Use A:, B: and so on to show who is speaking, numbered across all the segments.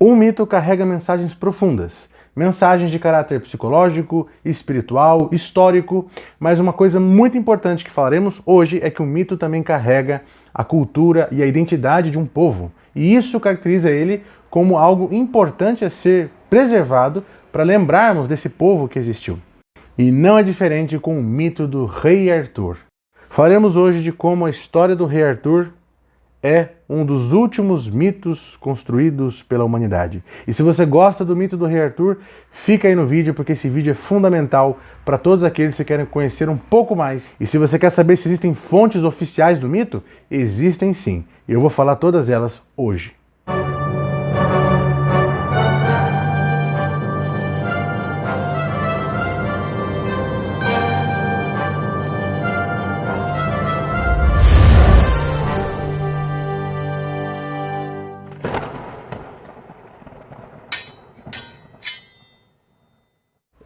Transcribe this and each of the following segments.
A: Um mito carrega mensagens profundas, mensagens de caráter psicológico, espiritual, histórico, mas uma coisa muito importante que falaremos hoje é que o mito também carrega a cultura e a identidade de um povo, e isso caracteriza ele como algo importante a ser preservado para lembrarmos desse povo que existiu. E não é diferente com o mito do Rei Arthur. Falaremos hoje de como a história do Rei Arthur é um dos últimos mitos construídos pela humanidade. E se você gosta do mito do Rei Arthur, fica aí no vídeo, porque esse vídeo é fundamental para todos aqueles que querem conhecer um pouco mais. E se você quer saber se existem fontes oficiais do mito, existem sim. E eu vou falar todas elas hoje.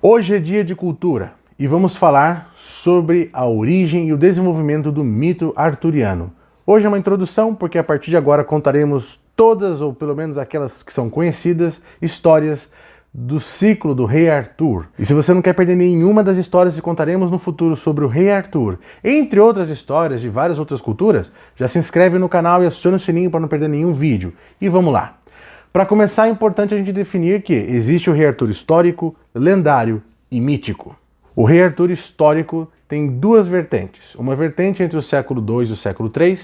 A: Hoje é dia de cultura e vamos falar sobre a origem e o desenvolvimento do mito arturiano. Hoje é uma introdução porque a partir de agora contaremos todas, ou pelo menos aquelas que são conhecidas, histórias do ciclo do Rei Arthur. E se você não quer perder nenhuma das histórias que contaremos no futuro sobre o Rei Arthur, entre outras histórias de várias outras culturas, já se inscreve no canal e aciona o sininho para não perder nenhum vídeo. E vamos lá! Para começar, é importante a gente definir que existe o Rei Arthur histórico, lendário e mítico. O Rei Arthur histórico tem duas vertentes. Uma vertente entre o século II e o século III,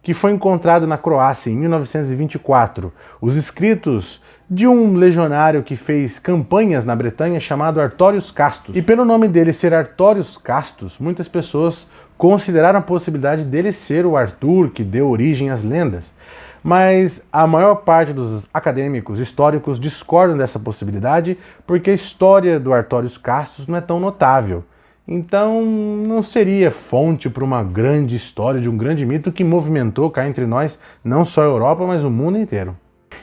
A: que foi encontrado na Croácia em 1924. Os escritos de um legionário que fez campanhas na Bretanha chamado Artorius Castus. E pelo nome dele ser Artorius Castus, muitas pessoas consideraram a possibilidade dele ser o Arthur que deu origem às lendas. Mas a maior parte dos acadêmicos históricos discordam dessa possibilidade porque a história do Artorius Castus não é tão notável. Então não seria fonte para uma grande história de um grande mito que movimentou cá entre nós não só a Europa, mas o mundo inteiro.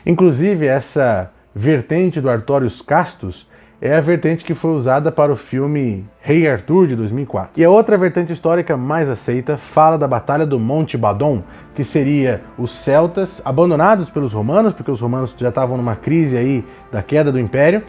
A: Inclusive essa vertente do Artorius Castus é a vertente que foi usada para o filme Rei Arthur de 2004. E a outra vertente histórica mais aceita fala da Batalha do Monte Badon, que seria os celtas abandonados pelos romanos, porque os romanos já estavam numa crise aí da queda do Império,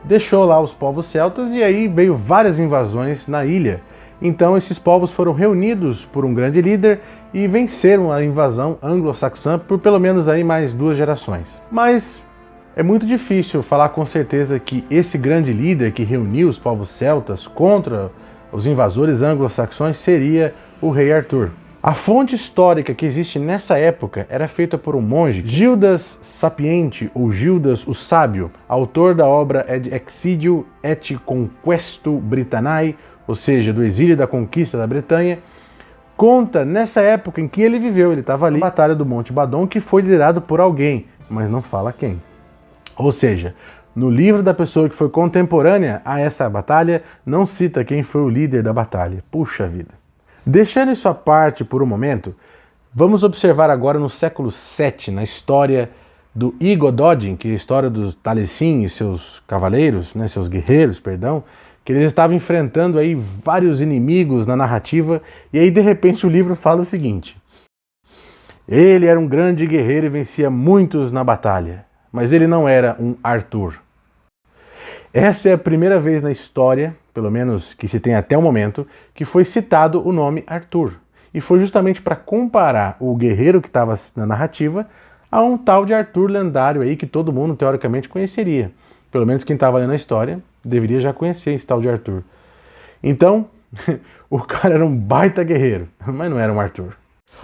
A: deixou lá os povos celtas e aí veio várias invasões na ilha. Então esses povos foram reunidos por um grande líder e venceram a invasão anglo-saxã por pelo menos aí mais 2 gerações. Mas é muito difícil falar com certeza que esse grande líder que reuniu os povos celtas contra os invasores anglo-saxões seria o Rei Arthur. A fonte histórica que existe nessa época era feita por um monge, Gildas Sapiente, ou Gildas o Sábio, autor da obra Ad Exilio et Conquesto Britanniae, ou seja, do exílio e da conquista da Bretanha. Conta nessa época em que ele viveu, ele estava ali na Batalha do Monte Badon, que foi liderado por alguém, mas não fala quem. Ou seja, no livro da pessoa que foi contemporânea a essa batalha, não cita quem foi o líder da batalha. Puxa vida. Deixando isso à parte por um momento, vamos observar agora no século VII, na história do Igor Odin, que é a história dos Taliesin e seus cavaleiros, né, seus guerreiros, perdão, que eles estavam enfrentando aí vários inimigos na narrativa, e aí de repente o livro fala o seguinte: ele era um grande guerreiro e vencia muitos na batalha, mas ele não era um Arthur. Essa é a primeira vez na história, pelo menos que se tem até o momento, que foi citado o nome Arthur. E foi justamente para comparar o guerreiro que estava na narrativa a um tal de Arthur lendário aí que todo mundo teoricamente conheceria. Pelo menos quem estava ali na história deveria já conhecer esse tal de Arthur. Então, o cara era um baita guerreiro, mas não era um Arthur.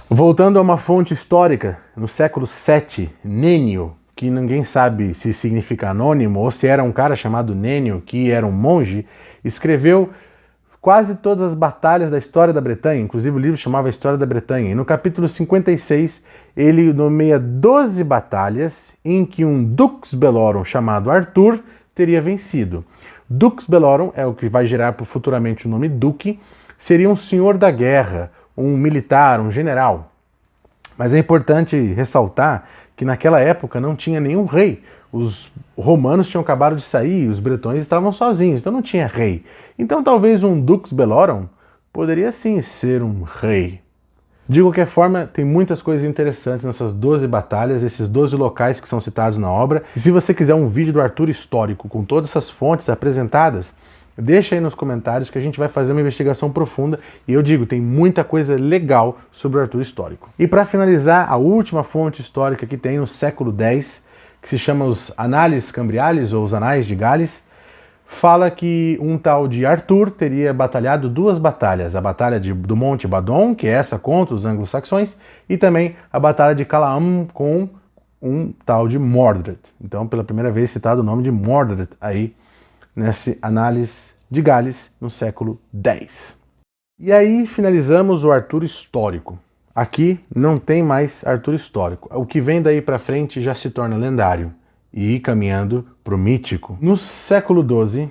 A: Voltando a uma fonte histórica, no século VII, Nênio, que ninguém sabe se significa anônimo ou se era um cara chamado Nênio, que era um monge, escreveu quase todas as batalhas da história da Bretanha, inclusive o livro chamava História da Bretanha, e no capítulo 56 ele nomeia 12 batalhas em que um Dux Bellorum chamado Arthur teria vencido. Dux Bellorum é o que vai gerar futuramente o nome Duque, seria um senhor da guerra, um militar, um general. Mas é importante ressaltar que naquela época não tinha nenhum rei. Os romanos tinham acabado de sair, os bretões estavam sozinhos, então não tinha rei. Então talvez um Dux Bellorum poderia sim ser um rei. De qualquer forma, tem muitas coisas interessantes nessas 12 batalhas, esses 12 locais que são citados na obra. E se você quiser um vídeo do Arthur histórico com todas essas fontes apresentadas, deixa aí nos comentários que a gente vai fazer uma investigação profunda. E eu digo, tem muita coisa legal sobre o Arthur histórico. E para finalizar, a última fonte histórica que tem no século X, que se chama os Annales Cambriales, ou os Anais de Gales, fala que um tal de Arthur teria batalhado 2 batalhas, a batalha do Monte Badon, que é essa contra os anglo-saxões, e também a batalha de Calaam com um tal de Mordred. Então, pela primeira vez citado o nome de Mordred aí, nesse Análise de Gales, no século X. E aí finalizamos o Arthur histórico. Aqui não tem mais Arthur histórico. O que vem daí para frente já se torna lendário e ir caminhando para o mítico. No século XII,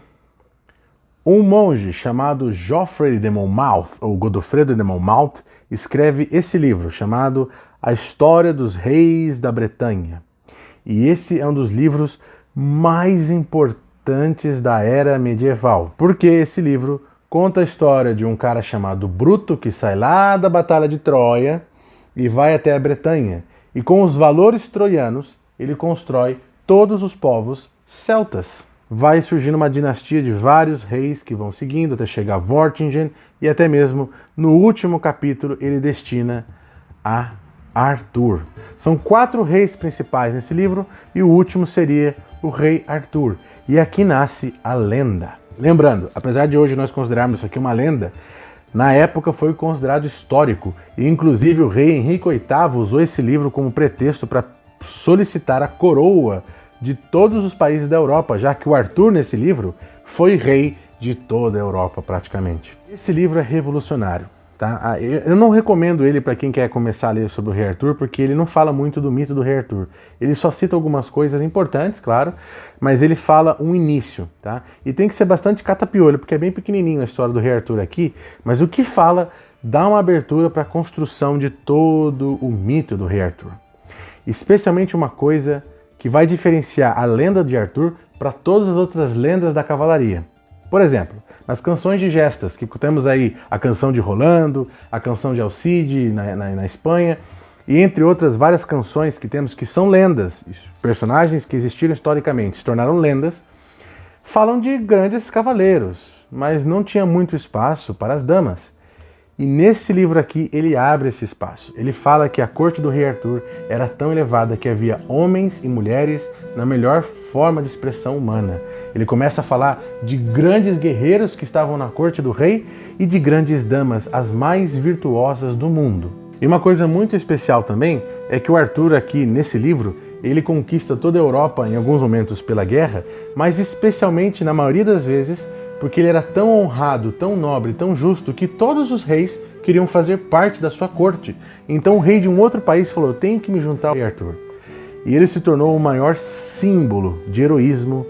A: um monge chamado Geoffrey de Monmouth, ou Godofredo de Monmouth, escreve esse livro chamado A História dos Reis da Bretanha. E esse é um dos livros mais importantes da era medieval, porque esse livro conta a história de um cara chamado Bruto que sai lá da Batalha de Troia e vai até a Bretanha. E com os valores troianos, ele constrói todos os povos celtas. Vai surgindo uma dinastia de vários reis que vão seguindo até chegar a Vortigern e até mesmo no último capítulo ele destina a Arthur. São 4 reis principais nesse livro e o último seria o rei Arthur. E aqui nasce a lenda. Lembrando, apesar de hoje nós considerarmos isso aqui uma lenda, na época foi considerado histórico e inclusive o rei Henrique VIII usou esse livro como pretexto para solicitar a coroa de todos os países da Europa, já que o Arthur nesse livro foi rei de toda a Europa praticamente. Esse livro é revolucionário. Tá? Eu não recomendo ele para quem quer começar a ler sobre o rei Arthur, porque ele não fala muito do mito do rei Arthur. Ele só cita algumas coisas importantes, claro, mas ele fala um início. Tá? E tem que ser bastante catapiolho, porque é bem pequenininho a história do rei Arthur aqui, mas o que fala dá uma abertura para a construção de todo o mito do rei Arthur. Especialmente uma coisa que vai diferenciar a lenda de Arthur para todas as outras lendas da cavalaria. Por exemplo, nas canções de gestas, que temos aí a canção de Rolando, a canção de Alcide na Espanha, e entre outras várias canções que temos que são lendas, personagens que existiram historicamente se tornaram lendas, falam de grandes cavaleiros, mas não tinha muito espaço para as damas. E nesse livro aqui ele abre esse espaço. Ele fala que a corte do rei Arthur era tão elevada que havia homens e mulheres na melhor forma de expressão humana. Ele começa a falar de grandes guerreiros que estavam na corte do rei e de grandes damas, as mais virtuosas do mundo. E uma coisa muito especial também é que o Arthur aqui nesse livro, ele conquista toda a Europa em alguns momentos pela guerra, mas especialmente na maioria das vezes porque ele era tão honrado, tão nobre, tão justo, que todos os reis queriam fazer parte da sua corte. Então o rei de um outro país falou, eu tenho que me juntar ao rei Arthur. E ele se tornou o maior símbolo de heroísmo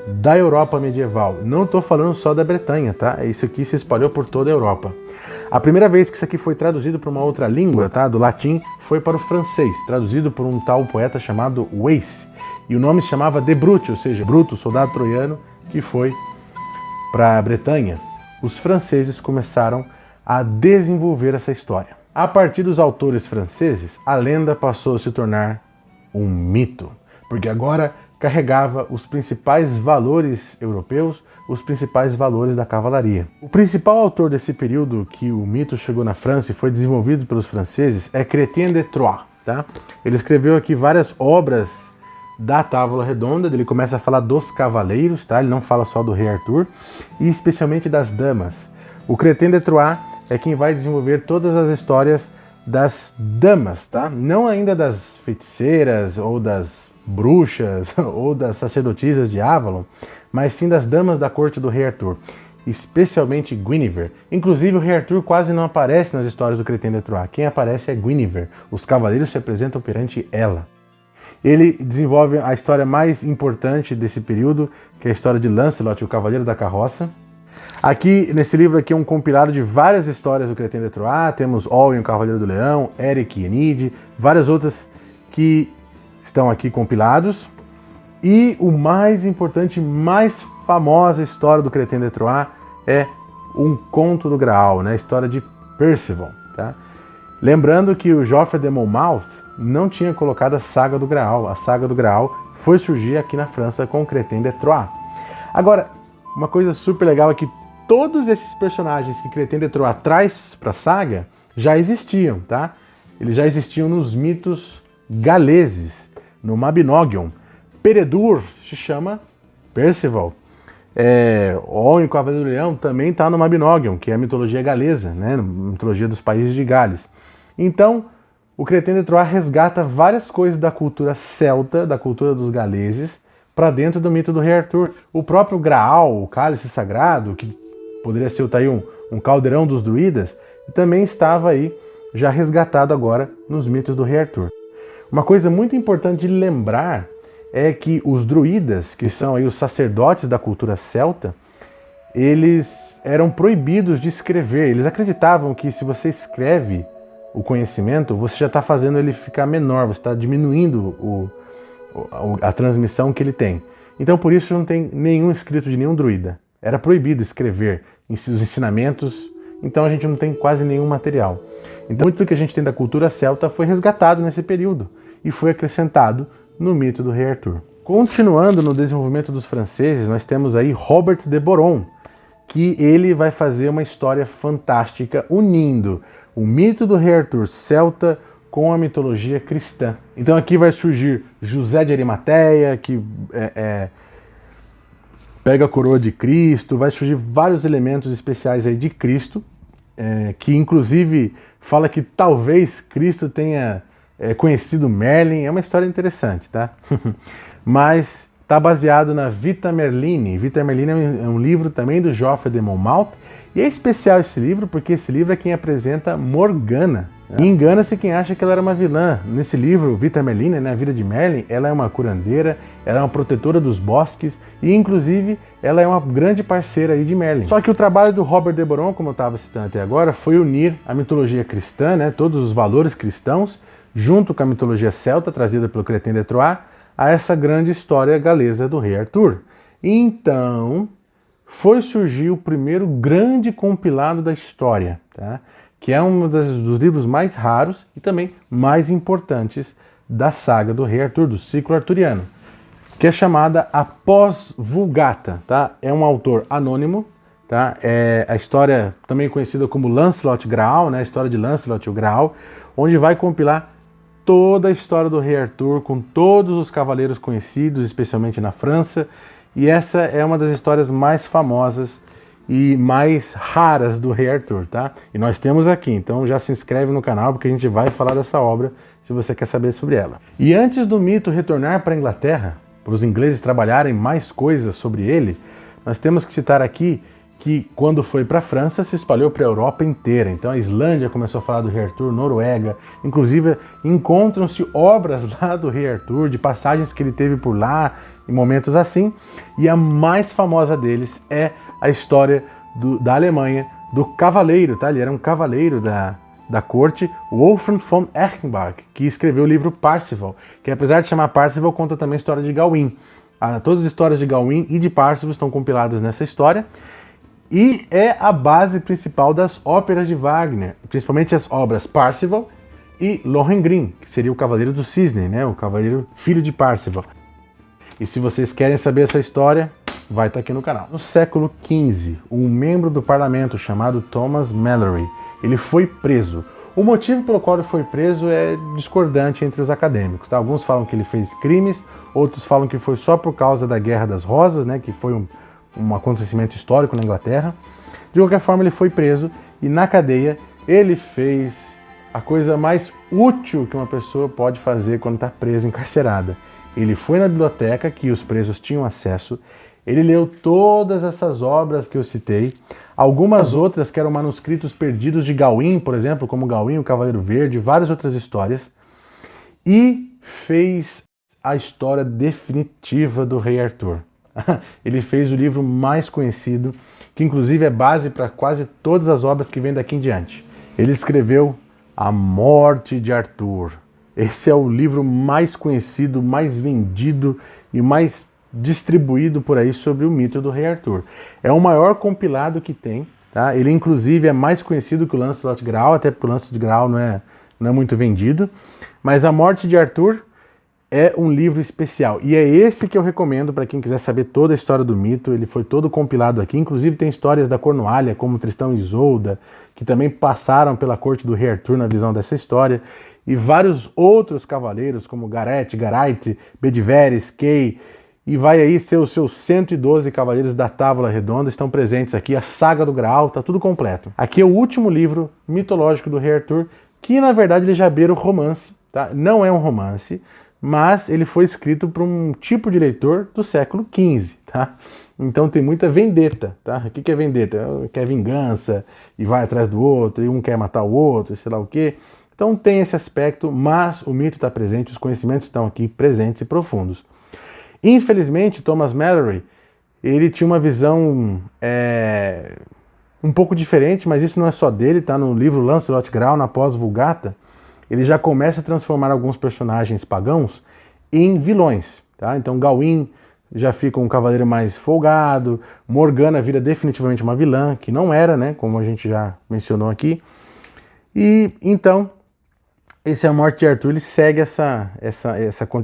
A: da Europa medieval. Não estou falando só da Bretanha, tá? Isso aqui se espalhou por toda a Europa. A primeira vez que isso aqui foi traduzido para uma outra língua, tá? Do latim, foi para o francês, traduzido por um tal poeta chamado Wace. E o nome se chamava De Brute, ou seja, Bruto, soldado troiano, que foi para a Bretanha. Os franceses começaram a desenvolver essa história. A partir dos autores franceses, a lenda passou a se tornar um mito, porque agora carregava os principais valores europeus, os principais valores da cavalaria. O principal autor desse período que o mito chegou na França e foi desenvolvido pelos franceses é Chrétien de Troyes. Tá? Ele escreveu aqui várias obras da Távola Redonda, ele começa a falar dos cavaleiros, tá? Ele não fala só do rei Arthur, e especialmente das damas. O Chrétien de Troyes é quem vai desenvolver todas as histórias das damas, tá? Não ainda das feiticeiras, ou das bruxas, ou das sacerdotisas de Avalon, mas sim das damas da corte do rei Arthur, especialmente Guinevere. Inclusive o rei Arthur quase não aparece nas histórias do Chrétien de Troyes, quem aparece é Guinevere, os cavaleiros se apresentam perante ela. Ele desenvolve a história mais importante desse período, que é a história de Lancelot, o Cavaleiro da Carroça. Aqui, nesse livro aqui, é um compilado de várias histórias do Chrétien de Troyes. Temos Olwen, o Cavaleiro do Leão, Eric e Enide, várias outras que estão aqui compilados. E o mais importante, mais famosa história do Chrétien de Troyes é um conto do Graal, né? A história de Percival. Tá? Lembrando que o Geoffrey de Monmouth não tinha colocado a Saga do Graal. A Saga do Graal foi surgir aqui na França com o Crétin de Troyes. Agora, uma coisa super legal é que todos esses personagens que Crétin de Troyes traz para a saga já existiam, tá? Eles já existiam nos mitos galeses, no Mabinogion. Peredur se chama Percival. O Único Cavaleiro do Leão também está no Mabinogion, que é a mitologia galesa, né? A mitologia dos países de Gales. Então, o Crétin de Troyes resgata várias coisas da cultura celta, da cultura dos galeses, para dentro do mito do Rei Arthur. O próprio Graal, o cálice sagrado, que poderia ser tá aí um caldeirão dos druidas, também estava aí já resgatado agora nos mitos do Rei Arthur. Uma coisa muito importante de lembrar é que os druidas, que são aí os sacerdotes da cultura celta, eles eram proibidos de escrever. Eles acreditavam que se você escreve o conhecimento, você já está fazendo ele ficar menor, você está diminuindo a transmissão que ele tem. Então por isso não tem nenhum escrito de nenhum druida. Era proibido escrever os ensinamentos, então a gente não tem quase nenhum material. Então muito do que a gente tem da cultura celta foi resgatado nesse período e foi acrescentado no mito do Rei Arthur. Continuando no desenvolvimento dos franceses, nós temos aí Robert de Boron, que ele vai fazer uma história fantástica unindo o mito do Rei Arthur celta com a mitologia cristã. Então aqui vai surgir José de Arimateia, que pega a coroa de Cristo, vai surgir vários elementos especiais aí de Cristo, que inclusive fala que talvez Cristo tenha conhecido Merlin. É uma história interessante, tá? Mas está baseado na Vita Merlini. Vita Merlini é um livro também do Geoffrey de Monmouth, e é especial esse livro porque esse livro é quem apresenta Morgana. E engana-se quem acha que ela era uma vilã. Nesse livro, Vita Merlini, né, a vida de Merlin, ela é uma curandeira, ela é uma protetora dos bosques e, inclusive, ela é uma grande parceira aí de Merlin. Só que o trabalho do Robert de Boron, como eu estava citando até agora, foi unir a mitologia cristã, né, todos os valores cristãos, junto com a mitologia celta, trazida pelo Crétin de Troyes, a essa grande história galesa do Rei Arthur. Então, foi surgir o primeiro grande compilado da história, tá? Que é um dos livros mais raros e também mais importantes da saga do Rei Arthur, do ciclo arturiano, que é chamada a Pós-Vulgata, tá? É um autor anônimo, tá? É a história também conhecida como Lancelot Graal, né? A história de Lancelot e o Graal, onde vai compilar toda a história do Rei Arthur com todos os cavaleiros conhecidos, especialmente na França, e essa é uma das histórias mais famosas e mais raras do Rei Arthur, tá? E nós temos aqui, então já se inscreve no canal porque a gente vai falar dessa obra se você quer saber sobre ela. E antes do mito retornar para a Inglaterra, para os ingleses trabalharem mais coisas sobre ele, nós temos que citar aqui que quando foi para a França se espalhou para a Europa inteira. Então a Islândia começou a falar do Rei Arthur, Noruega, inclusive encontram-se obras lá do Rei Arthur, de passagens que ele teve por lá, em momentos assim, e a mais famosa deles é a história da Alemanha, do cavaleiro, tá? Ele era um cavaleiro da corte, Wolfram von Eichenbach, que escreveu o livro Parsifal, que apesar de chamar Parsifal, conta também a história de Gawain. Todas as histórias de Gawain e de Parsifal estão compiladas nessa história, e é a base principal das óperas de Wagner, principalmente as obras Parsifal e Lohengrin, que seria o Cavaleiro do Cisne, né? O cavaleiro filho de Parsifal. E se vocês querem saber essa história, vai estar aqui no canal. No século XV, um membro do parlamento chamado Thomas Malory, ele foi preso. O motivo pelo qual ele foi preso é discordante entre os acadêmicos, tá? Alguns falam que ele fez crimes, outros falam que foi só por causa da Guerra das Rosas, né? Que foi um acontecimento histórico na Inglaterra. De qualquer forma, ele foi preso e na cadeia ele fez a coisa mais útil que uma pessoa pode fazer quando está presa, encarcerada. Ele foi na biblioteca que os presos tinham acesso, ele leu todas essas obras que eu citei, algumas outras que eram manuscritos perdidos de Gawain, por exemplo, como Gawain, o Cavaleiro Verde, várias outras histórias, e fez a história definitiva do Rei Arthur. Ele fez o livro mais conhecido, que inclusive é base para quase todas as obras que vêm daqui em diante. Ele escreveu A Morte de Arthur. Esse é o livro mais conhecido, mais vendido e mais distribuído por aí sobre o mito do Rei Arthur. É o maior compilado que tem, tá? Ele inclusive é mais conhecido que o Lancelot Graal, até porque o Lancelot Graal não é muito vendido. Mas A Morte de Arthur é um livro especial. E é esse que eu recomendo para quem quiser saber toda a história do mito. Ele foi todo compilado aqui. Inclusive tem histórias da Cornualha, como Tristão e Isolda, que também passaram pela corte do rei Arthur na visão dessa história. E vários outros cavaleiros, como Gareth, Geraint, Bedivere, Kay. E vai aí ser os seus 112 cavaleiros da Távola Redonda, estão presentes aqui. A Saga do Graal, tá tudo completo. Aqui é o último livro mitológico do rei Arthur, que na verdade ele já beira o romance. Tá? Não é um romance, mas ele foi escrito por um tipo de leitor do século XV, tá? Então tem muita vendetta, tá? O que é vendetta? Quer vingança e vai atrás do outro, e um quer matar o outro, sei lá o quê. Então tem esse aspecto, mas o mito está presente, os conhecimentos estão aqui presentes e profundos. Infelizmente, Thomas Malory, ele tinha uma visão um pouco diferente, mas isso não é só dele, tá no livro Lancelot Graal, na pós-Vulgata. Ele já começa a transformar alguns personagens pagãos em vilões, tá? Então Gawain já fica um cavaleiro mais folgado, Morgana vira definitivamente uma vilã, que não era, né, como a gente já mencionou aqui. E então, esse A Morte de Arthur, ele segue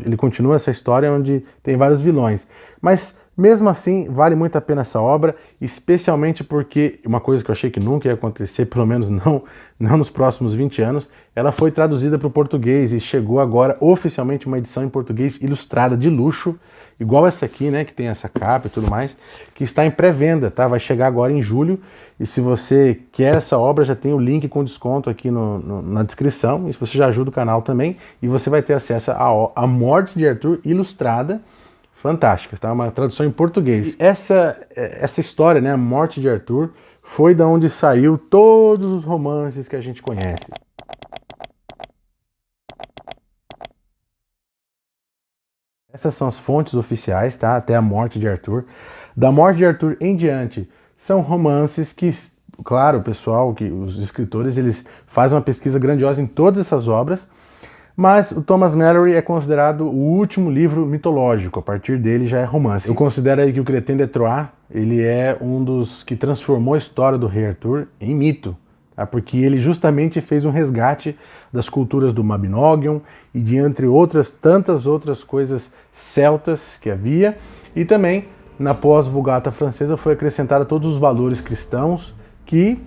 A: ele continua essa história onde tem vários vilões. Mas mesmo assim, vale muito a pena essa obra, especialmente porque, uma coisa que eu achei que nunca ia acontecer, pelo menos não nos próximos 20 anos, ela foi traduzida para o português e chegou agora oficialmente uma edição em português ilustrada de luxo, igual essa aqui, né, que tem essa capa e tudo mais, que está em pré-venda, tá? Vai chegar agora em julho, e se você quer essa obra, já tem o link com desconto aqui na descrição, e você já ajuda o canal também, e você vai ter acesso a Morte de Arthur ilustrada, fantástica, tá? Uma tradução em português. E essa história, né, A Morte de Arthur, foi da onde saiu todos os romances que a gente conhece. Essas são as fontes oficiais, tá? Até A Morte de Arthur. Da Morte de Arthur em diante, são romances que, claro, pessoal, que os escritores, eles fazem uma pesquisa grandiosa em todas essas obras, mas o Thomas Malory é considerado o último livro mitológico, a partir dele já é romance. Eu considero aí que o Chrétien de Troyes, ele é um dos que transformou a história do rei Arthur em mito, tá? Porque ele justamente fez um resgate das culturas do Mabinogion e de entre outras, tantas outras coisas celtas que havia, e também na pós-Vulgata francesa foi acrescentado todos os valores cristãos que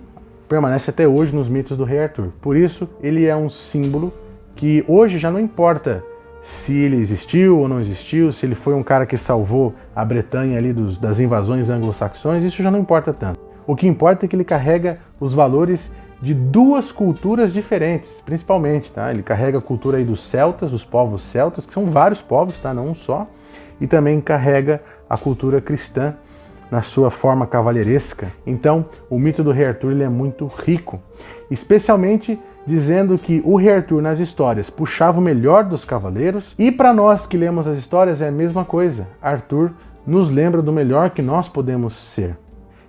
A: permanecem até hoje nos mitos do rei Arthur. Por isso, ele é um símbolo que hoje já não importa se ele existiu ou não existiu, se ele foi um cara que salvou a Bretanha ali das invasões anglo-saxões, isso já não importa tanto. O que importa é que ele carrega os valores de duas culturas diferentes, principalmente, tá? Ele carrega a cultura aí dos celtas, dos povos celtas, que são vários povos, tá? Não um só, e também carrega a cultura cristã na sua forma cavalheiresca. Então, o mito do rei Arthur ele é muito rico, especialmente dizendo que o rei Arthur nas histórias puxava o melhor dos cavaleiros, e para nós que lemos as histórias é a mesma coisa. Arthur nos lembra do melhor que nós podemos ser.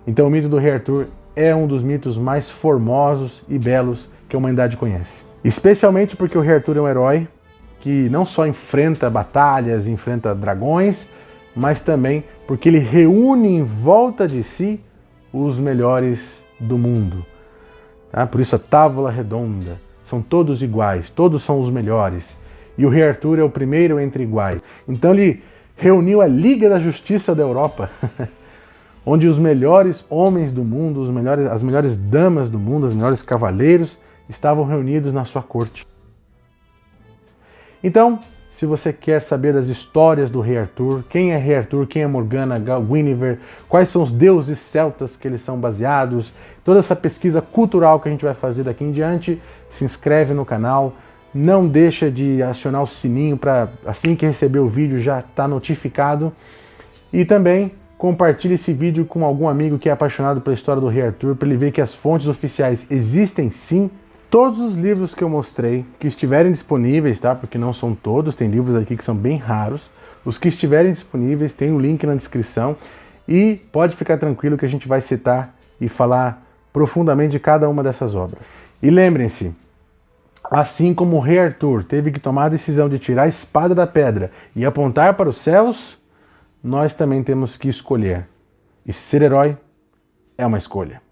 A: Então o mito do rei Arthur é um dos mitos mais formosos e belos que a humanidade conhece. Especialmente porque o rei Arthur é um herói que não só enfrenta batalhas, enfrenta dragões, mas também porque ele reúne em volta de si os melhores do mundo. Tá? Por isso a Távola Redonda, são todos iguais, todos são os melhores. E o rei Arthur é o primeiro entre iguais. Então ele reuniu a Liga da Justiça da Europa, onde os melhores homens do mundo, as melhores damas do mundo, os melhores cavaleiros estavam reunidos na sua corte. Então, se você quer saber das histórias do rei Arthur, quem é rei Arthur, quem é Morgana, Guinevere, quais são os deuses celtas que eles são baseados, toda essa pesquisa cultural que a gente vai fazer daqui em diante, se inscreve no canal, não deixa de acionar o sininho para assim que receber o vídeo já estar notificado, e também compartilhe esse vídeo com algum amigo que é apaixonado pela história do rei Arthur, para ele ver que as fontes oficiais existem sim. Todos os livros que eu mostrei, que estiverem disponíveis, tá? Porque não são todos, tem livros aqui que são bem raros. Os que estiverem disponíveis, tem o link na descrição. E pode ficar tranquilo que a gente vai citar e falar profundamente de cada uma dessas obras. E lembrem-se, assim como o rei Arthur teve que tomar a decisão de tirar a espada da pedra e apontar para os céus, nós também temos que escolher. E ser herói é uma escolha.